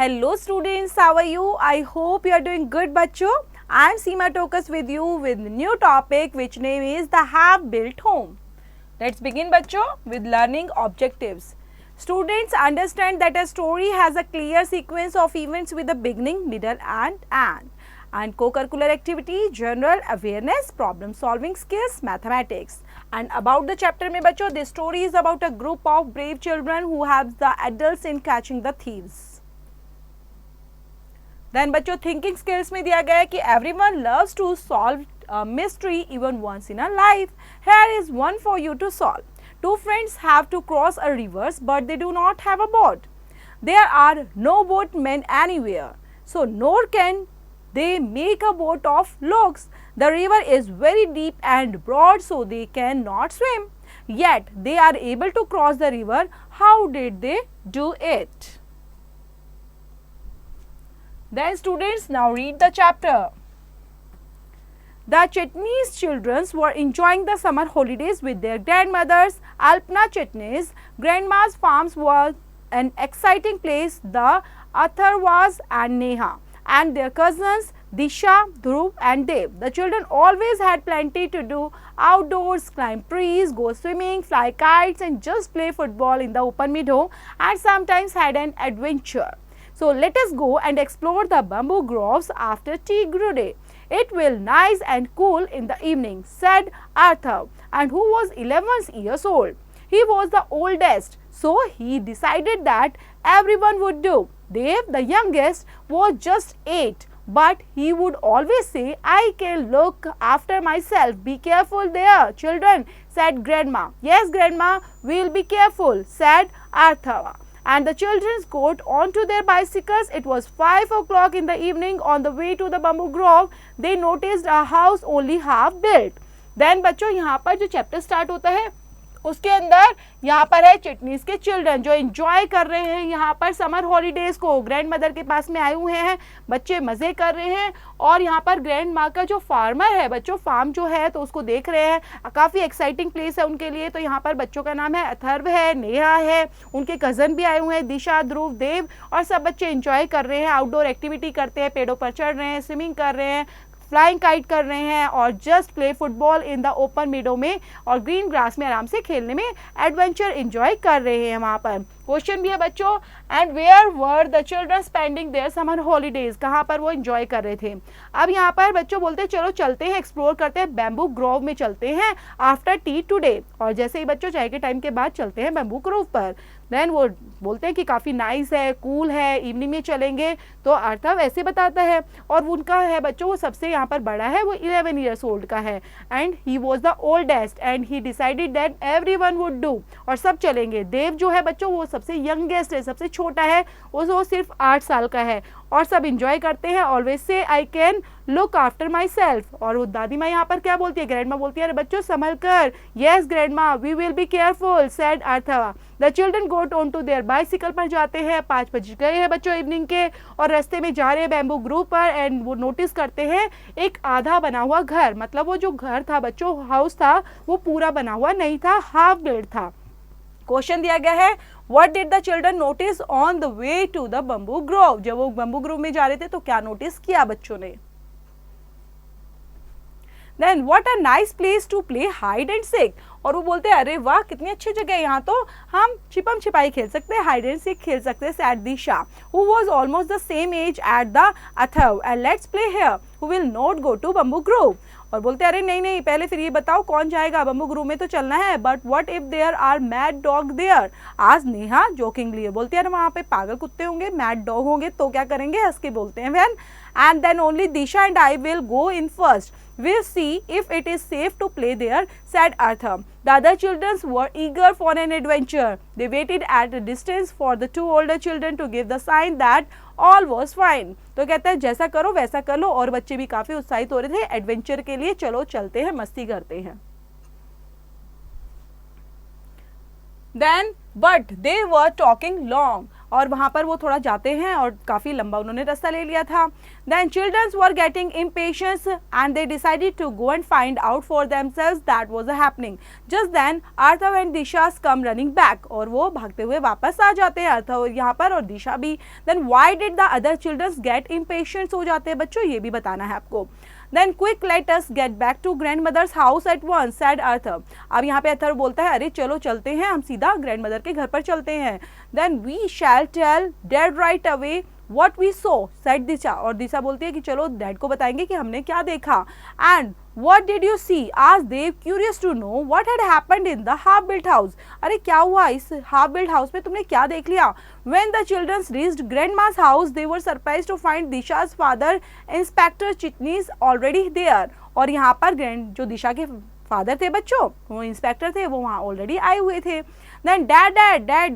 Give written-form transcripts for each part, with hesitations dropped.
Hello students, how are you? I hope you are doing good बच्चों. I am Seema Tokas with you with new topic which name is the half-built home. Let's begin बच्चों with learning objectives. Students understand that a story has a clear sequence of events with a beginning, middle and end. And co-curricular activity, general awareness, problem solving skills, mathematics. And about the chapter में बच्चों, this story is about a group of brave children who help the adults in catching the thieves. Then बच्चों thinking skills में दिया गया है कि everyone loves to solve a mystery even once in a life. Here is one for you to solve. Two friends have to cross a river but they do not have a boat. There are no boatmen anywhere, so nor can they make a boat of logs. The river is very deep and broad, so they cannot swim. Yet they are able to cross the river. How did they do it? Then students, now read the chapter. The Chitnis children were enjoying the summer holidays with their grandmothers. Alpna Chitnis' grandma's farms was an exciting place. The Atharvas and Neha and their cousins Disha, Dhruv and Dev. The children always had plenty to do outdoors, climb trees, go swimming, fly kites and just play football in the open meadow, and sometimes had an adventure. So let us go and explore the bamboo groves after tea today. It will nice and cool in the evening, said Arthur, and who was 11 years old. He was the oldest, so he decided that everyone would do. Dev, the youngest, was just 8, but he would always say, I can look after myself. Be careful there, children, said Grandma. Yes, Grandma, we'll be careful, said Arthur. And the children got onto their bicycles. It was 5 o'clock in the evening. On the way to the bamboo grove, they noticed a house only half built. Then बच्चों यहाँ पर जो chapter start होता है उसके अंदर यहाँ पर है चिटनीस के चिल्ड्रन जो एंजॉय कर रहे हैं यहाँ पर समर हॉलीडेज को. ग्रैंड मदर के पास में आए हुए हैं, बच्चे मज़े कर रहे हैं और यहाँ पर ग्रैंड माँ का जो फार्मर है बच्चों, फार्म जो है तो उसको देख रहे हैं. काफ़ी एक्साइटिंग प्लेस है उनके लिए. तो यहाँ पर बच्चों का नाम है अथर्व है, नेहा है, उनके कज़न भी आए हुए हैं दिशा, ध्रुव, देव, और सब बच्चे एंजॉय कर रहे हैं. आउटडोर एक्टिविटी करते हैं, पेड़ों पर चढ़ रहे हैं, स्विमिंग कर रहे हैं, फ्लाइंग काइट कर रहे हैं और just play football in the open मीडो में और ग्रीन ग्रास में आराम से खेलने में एडवेंचर एंजॉय कर रहे हैं वहाँ पर. क्वेश्चन भी है बच्चों, and where were the children spending their summer holidays, कहाँ पर वो एंजॉय कर रहे थे. अब यहाँ पर बच्चों बोलते हैं चलो चलते हैं, एक्सप्लोर करते हैं, बैम्बू ग्रोव में चलते हैं आफ्टर टी टुडे. और जैसे ही बच्चों चाय के टाइम के बाद चलते हैं बैम्बू ग्रोव पर. देन वो बोलते हैं कि काफ़ी नाइस है, कूल है, इवनिंग में चलेंगे. तो अर्थव ऐसे बताता है और उनका है बच्चों वो सबसे यहाँ पर बड़ा है, वो 11 ईयर्स ओल्ड का है. And he was the oldest and he decided that everyone would do, और सब चलेंगे. देव जो है बच्चों वो सबसे यंगेस्ट है, सबसे छोटा है, वो सिर्फ 8 साल का है और सब इंजॉय करते हैं. Always say I can look after my self. और वो दादी माँ यहाँ पर क्या बोलती है, ग्रैंड माँ बोलती है अरे बच्चों संभल कर. Yes grandma, we will be careful, said अर्थवा. The children got on to their bicycle पर जाते हैं. 5 बज गए हैं बच्चों इवनिंग के और रास्ते में जा रहे हैं बैम्बू ग्रोव पर. एंड वो नोटिस करते हैं एक आधा बना हुआ घर, मतलब वो जो घर था बच्चों, हाउस था, वो पूरा बना हुआ नहीं था, हाफ बिल्ड था. क्वेश्चन दिया गया है what did the children notice on the way to the bamboo grove. जब वो बम्बू ग्रोव में जा रहे थे तो क्या नोटिस किया बच्चों ने. Then what a nice place to play hide and seek. और वो बोलते हैं अरे वाह कितनी अच्छी जगह है, यहाँ तो हम छिपम छिपाई खेल सकते हैं, हाइड एंड सीक खेल सकते हैं. Said Disha who was almost the same age at the Atharv, and let's play here, who will not go to bamboo grove. और बोलते हैं अरे नहीं नहीं पहले फिर ये बताओ कौन जाएगा, बम्बू ग्रोव में तो चलना है. But what if there are mad dog there, आज नेहा जोकिंगली बोलती है वहाँ पे पागल कुत्ते होंगे, मैड डॉग होंगे तो क्या करेंगे, हंस के बोलते हैं. When and then only Disha and I will go in first, we'll see if it is safe to play there, said Arthur. The other children were eager for an adventure. They waited at a distance for the 2 older children to give the sign that all was fine. तो कहता है जैसा करो वैसा कर लो, और बच्चे भी काफी उत्साहित हो रहे थे एडवेंचर के लिए. चलो चलते हैं, मस्ती करते हैं. Then but they were talking long, और वहाँ पर वो थोड़ा जाते हैं और काफ़ी लंबा उन्होंने रास्ता ले लिया था. Then children were getting impatient and they decided to go and find out for themselves that was happening. Just then Arthav and Disha come running back. और वो भागते हुए वापस आ जाते हैं, अर्थव यहाँ पर और दिशा भी. Then why did the other children get impatient हो जाते हैं बच्चों, ये भी बताना है आपको. Then quick let us get back to grandmother's house at once, said Arthur. अब यहाँ पे अर्थर बोलता है अरे चलो चलते हैं, हम सीधा ग्रैंडमदर के घर पर चलते हैं. Then we shall tell dad right away what we saw, said दिशा. और दिशा बोलती है कि चलो डैड को बताएंगे कि हमने क्या देखा. And what did you see, asked Dev, curious to know what had happened in the half built house. अरे क्या हुआ इस half built house में, तुमने क्या देख लिया. When the children reached grandma's house, they were surprised to find Disha's father, Inspector Chitnis, already there. और यहाँ पर जो दिशा के फादर थे बच्चों, वो इंस्पेक्टर थे, वो वहाँ ऑलरेडी आए हुए थे. Then dad,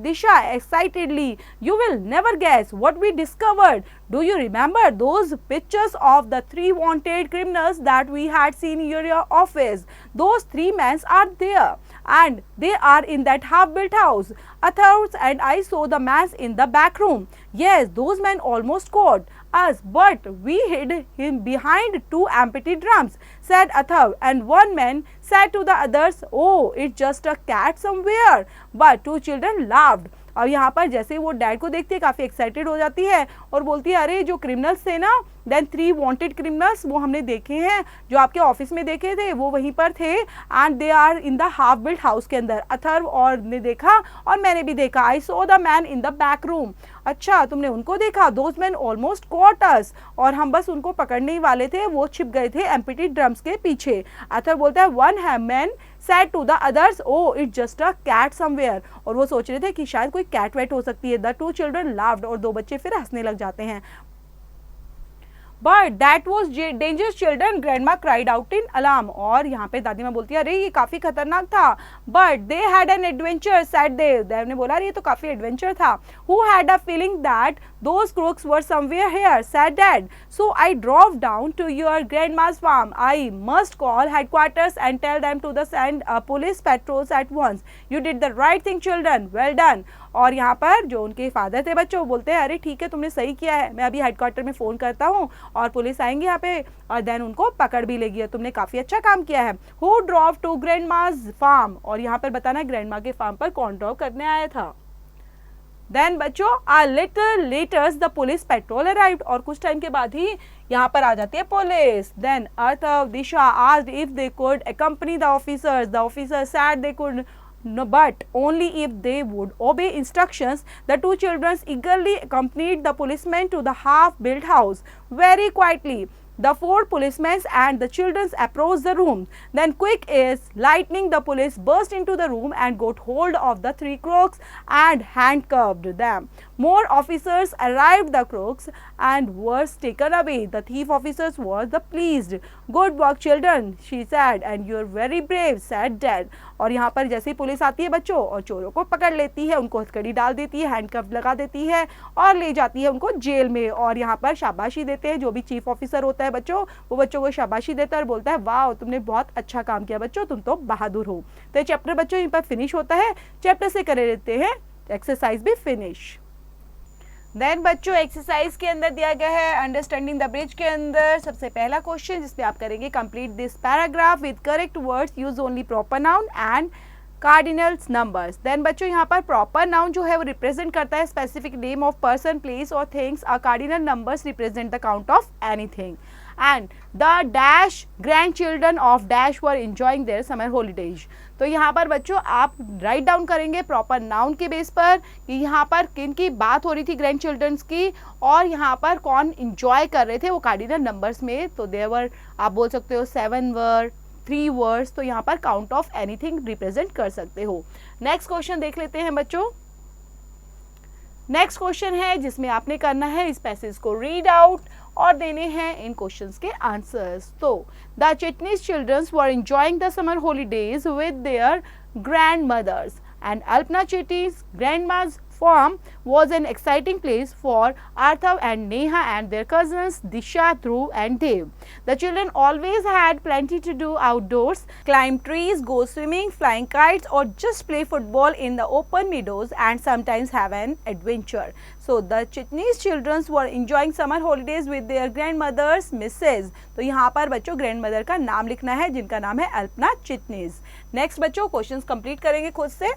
Disha excitedly, you will never guess what we discovered. Do you remember those pictures of the 3 wanted criminals that we had seen in your office? Those 3 men are there and they are in that half-built house. Athar and I saw the men in the back room. Yes, those men almost caught us, but we hid him behind 2 empty drums, said Athar, and one man said to the others, oh, it's just a cat somewhere. But 2 children laughed. अब यहाँ पर जैसे वो dad को देखती है काफ़ी excited हो जाती है और बोलती है अरे जो क्रिमिनल्स थे ना, देन 3 वांटेड क्रिमिनल्स वो हमने देखे हैं, जो आपके ऑफिस में देखे थे वो वहीं पर थे, and they are in the half built house के अंदर. अथर्व और ने देखा और मैंने भी देखा. I saw the man in the back room. अच्छा तुमने उनको देखा. Those man almost caught us, और हम बस उनको पकड़ने ही वाले थे, वो छिप गए थे एम्प्टी ड्रम्स के पीछे. अथर्व बोलता है one man said to the others, oh, it's just a cat somewhere. और वो सोच रहे थे कि शायद कोई कैट वेट हो सकती है. The 2 children laughed और 2 बच्चे फिर हंसने लग जाते हैं. But that was dangerous children, grandma cried out in alarm. और यहाँ पे दादी माँ बोलती है अरे ये काफ़ी खतरनाक था. But they had an adventure, said Dev. देव ने बोला अरे ये तो काफ़ी एडवेंचर था. Who had a feeling that those crooks were somewhere here, said Dad. So I drove down to your grandma's farm. I must call headquarters and tell them to send police patrols at once. You did the right thing, children. Well done. और यहाँ पर जो उनके father थे बच्चों, वो बोलते हैं अरे ठीक है तुमने सही किया है, मैं अभी हेडक्वार्टर में फ़ोन करता हूँ और पुलिस आएंगे यहाँ पे और देन उनको पकड़ भी लेगी. तुमने काफ़ी अच्छा काम किया है. Who drove to grandma's farm. और यहाँ पर बताना ग्रैंडमा के फार्म पर कौन ड्रॉव करने आया था. देन बच्चों a little later the police patrol arrived. और कुछ टाइम के बाद ही यहाँ पर आ जाती है police. Then Arthav, Disha asked if they could accompany the officers. The officers said they could. No, but only if they would obey instructions. The 2 children eagerly accompanied the policemen to the half-built house. Very quietly, the 4 policemen and the children approached the room. Then quick as lightning, the police burst into the room and got hold of the 3 crooks and handcuffed them. More officers arrived, the crooks and were taken away. The thief officers were pleased. Good work children, she said, and you are very brave, said Dad. और यहाँ पर जैसे ही police आती है बच्चों और चोरों को पकड़ लेती है, उनको हथकड़ी डाल देती है, हैंडकफ लगा देती है और ले जाती है उनको जेल में. और यहाँ पर शाबाशी देते हैं, जो भी चीफ ऑफिसर होता है बच्चों, वो बच्चों को शाबाशी देता है और बोलता है वाह तुमने बहुत अच्छा काम किया बच्चों, तुम तो बहादुर हो. तो ये चैप्टर बच्चों यहीं पर फिनिश होता है. चैप्टर से करे रहते हैं एक्सरसाइज भी फिनिश. देन बच्चों एक्सरसाइज के अंदर दिया गया है अंडरस्टैंडिंग द ब्रिज के अंदर सबसे पहला क्वेश्चन जिसपे आप करेंगे complete this paragraph with correct words, use only proper noun and cardinals numbers. Then बच्चों यहाँ पर प्रॉपर नाउन जो है वो रिप्रेजेंट करता है specific name of person, place और थिंग्स. और cardinal numbers represent the count of anything. And the dash grand children of dash were enjoying there summer holidays. तो यहाँ पर बच्चों आप राइट डाउन करेंगे प्रॉपर नाउन के बेस पर कि यहाँ पर किन की बात हो रही थी ग्रैंड चिल्ड्रंस की और यहाँ पर कौन इंजॉय कर रहे थे वो कार्डिनल नंबर्स में. तो देवर आप बोल सकते हो 7 वर्ड 3 वर्ड्स. तो यहाँ पर काउंट ऑफ एनीथिंग रिप्रेजेंट कर सकते हो. नेक्स्ट क्वेश्चन देख लेते हैं बच्चों. नेक्स्ट क्वेश्चन है जिसमें आपने करना है इस पैसेज को रीड आउट और देने हैं इन क्वेश्चंस के आंसर्स. तो the Chitnis children's were enjoying the summer holidays with their grandmothers and Alpana Chitnis ग्रैंडमा's farm was an exciting place for Arthav and Neha and their cousins Disha, Dhruv and Dev. The children always had plenty to do outdoors, climb trees, go swimming, flying kites or just play football in the open meadows and sometimes have an adventure. So the Chitnis children were enjoying summer holidays with their grandmothers, Mrs. तो यहाँ पर बच्चों grandmother का नाम लिखना है जिनका नाम है अल्पना चिटनीस. नेक्स्ट बच्चों क्वेश्चंस कंप्लीट करेंगे खुद से.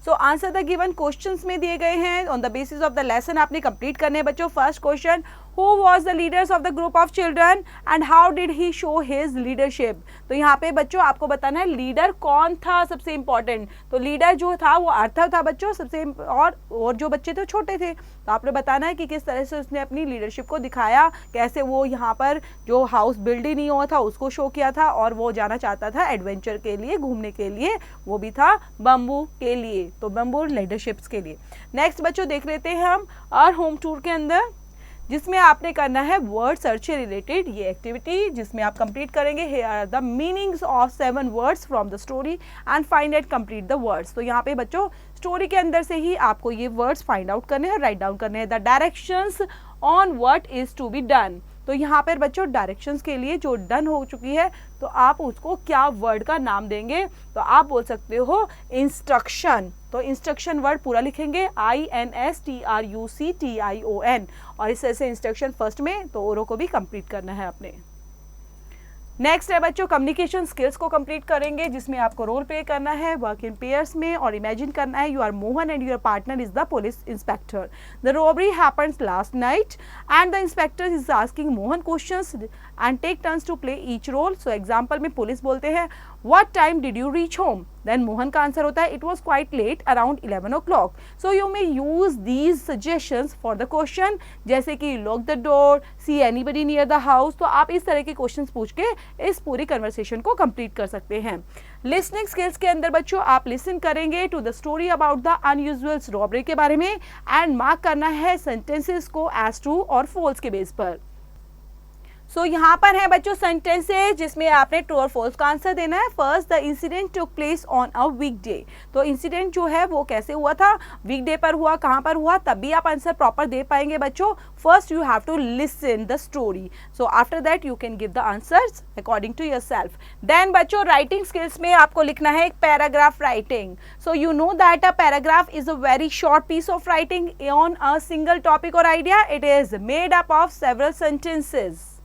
So answer the given questions में दिए गए हैं on the basis of the lesson आपने कंप्लीट करने हैं बच्चों. First question, who was the leaders of the group of children and how did he show his leadership. तो यहाँ पे बच्चों आपको बताना है लीडर कौन था सबसे इम्पॉर्टेंट. तो लीडर जो था वो अर्थव था बच्चों सबसे, और जो बच्चे थे छोटे थे. तो आपने बताना है कि किस तरह से उसने अपनी लीडरशिप को दिखाया, कैसे वो यहाँ पर जो हाउस बिल्ड ही नहीं हुआ था उसको शो किया था और वो जाना चाहता था एडवेंचर के लिए, घूमने के लिए, वो भी था बम्बू के लिए. तो बम्बू लीडरशिप्स के लिए. नेक्स्ट बच्चों देख लेते हैं हम आवर होम टूर के अंदर, जिसमें आपने करना है वर्ड सर्च से रिलेटेड ये एक्टिविटी, जिसमें आप कंप्लीट करेंगे here are the meanings of 7 words from the story and find and complete the words. तो यहाँ पे बच्चों स्टोरी के अंदर से ही आपको ये वर्ड्स फाइंड आउट करने हैं, राइट डाउन करने हैं. The directions on what is to be done. तो यहाँ पर बच्चों डायरेक्शंस के लिए जो डन हो चुकी है तो आप उसको क्या वर्ड का नाम देंगे. तो आप बोल सकते हो इंस्ट्रक्शन. तो इंस्ट्रक्शन वर्ड पूरा लिखेंगे INSTRUCTION और इस तरह से इंस्ट्रक्शन फर्स्ट में, तो ओरो को भी कंप्लीट करना है आपने. नेक्स्ट है बच्चों कम्युनिकेशन स्किल्स को कंप्लीट करेंगे, जिसमें आपको रोल प्ले करना है वर्क इन पेयर्स में और इमेजिन करना है you are Mohan and your partner is the police inspector. The robbery happens last night and the inspector is asking Mohan questions and take turns to play each role. So example में police बोलते हैं what time did you reach home. Then Mohan का answer होता है it was quite late around 11 o'clock. So you may use these suggestions for the question, जैसे कि lock the door, see anybody near the house. तो आप इस तरह के क्वेश्चन पूछ के इस पूरी कन्वर्सेशन को कंप्लीट कर सकते हैं. लिसनिंग स्किल्स के अंदर बच्चों आप लिसन करेंगे to the story about the unusual robbery के बारे में एंड मार्क करना है सेंटेंसेस को एज ट्रू और फॉल्स के बेस पर. सो यहाँ पर है बच्चों सेंटेंसेस जिसमें आपने ट्रू और फॉल्स का आंसर देना है. First, the incident took place on a weekday. तो इंसिडेंट जो है वो कैसे हुआ था, वीकडे पर हुआ, कहाँ पर हुआ, तभी आप आंसर प्रॉपर दे पाएंगे बच्चों. First you have to listen the story, so after that you can give the answers according to yourself. Then बच्चों राइटिंग स्किल्स में आपको लिखना है एक paragraph writing. So you know that a paragraph is a very short piece of writing on a single topic और idea. It is made up of several sentences.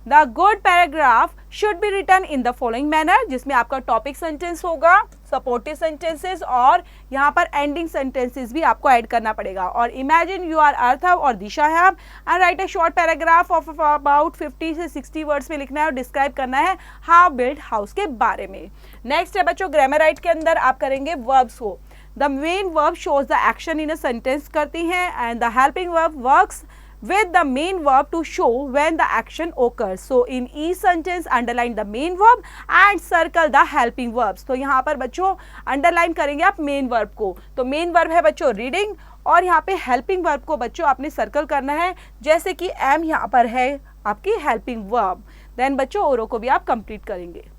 The good paragraph should be written in the following manner, जिसमें आपका topic sentence होगा, supportive sentences और यहाँ पर ending sentences भी आपको add करना पड़ेगा. और इमेजिन यू आर अर्थव और दिशा है and right a short paragraph of about 50 से 60 वर्ड्स में लिखना है और डिस्क्राइब करना है हाउ बिल्ड हाउस के बारे में. नेक्स्ट है बच्चों ग्रामर राइट के अंदर आप करेंगे वर्ब्स को. The main verb shows the action in a sentence करती हैं and the helping verb works with the main verb to show when the action occurs. So in each sentence underline the main verb and circle the helping verbs. तो यहाँ पर बच्चों underline करेंगे आप main verb को. तो main verb है बच्चों reading और यहाँ पे helping verb को बच्चों आपने circle करना है, जैसे कि am यहाँ पर है आपकी helping verb. Then बच्चों ओरो को भी आप complete करेंगे.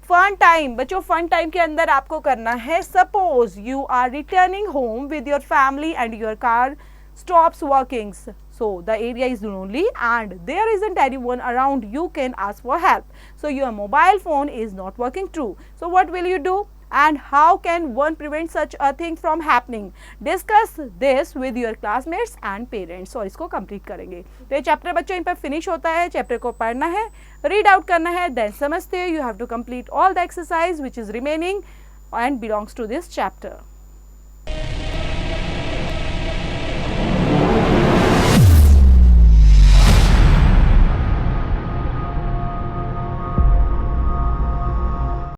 फन टाइम बच्चों फन टाइम के अंदर आपको करना है suppose you are returning home with your family and your car stops working, so the area is lonely and there isn't anyone around you can ask for help, so your mobile phone is not working true. So what will you do and how can one prevent such a thing from happening? Discuss this with your classmates and parents. और इसको complete करेंगे. तो ये chapter बच्चों इन पर finish होता है. Chapter को पढ़ना है, रीड आउट करना है, देन समझते you have to complete all the exercise which is remaining and belongs to this chapter.